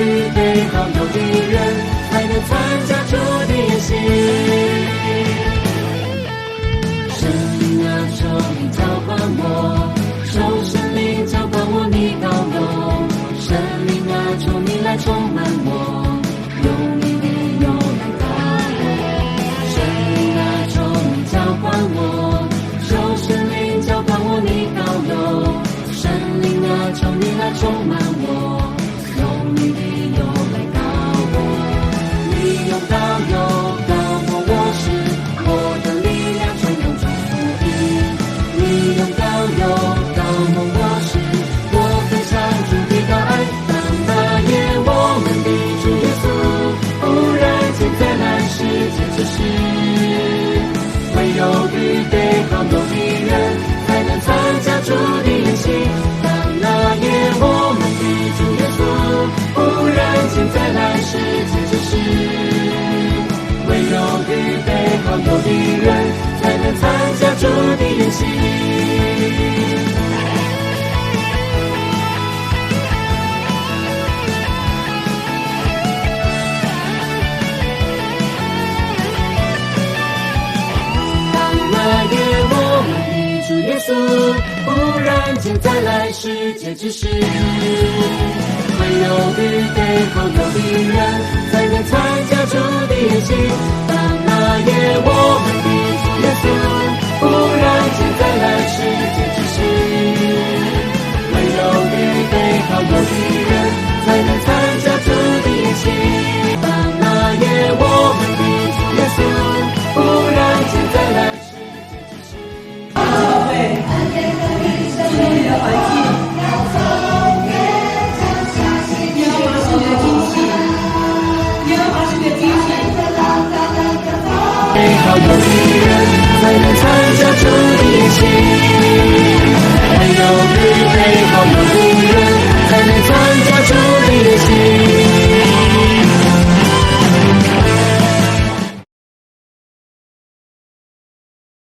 预备好有的人，才能参加主的宴席。圣灵啊，求你浇灌我，受圣灵浇灌我，你膏油。圣灵啊，求你来充满我，用你的油来膏我。圣灵啊，求你浇灌我，受圣灵浇灌我，你膏油。圣灵啊，求你来充满我，用你的油来膏我。你用膏油膏我，我是我的力量，传扬主福音。你用膏油膏我，我是我分享主的大爱。当那夜我们的主耶稣忽然间再来世界之时，唯有预备好有的人，才能参加主的宴席。当那夜我们的主耶稣忽然间再来世界之时，唯有预备好有的人，才能参加主的宴席。那夜我们的主耶稣忽然间再来世界之时，唯有预备好有的人，才能参加主的宴席。当那夜我们的主耶稣忽然间再来世界之时，唯有预备好有的人，才能参加主的宴席。当那夜我们的主耶稣忽然间再来好有的人，才能参加主的宴席。唯有预备好有的人，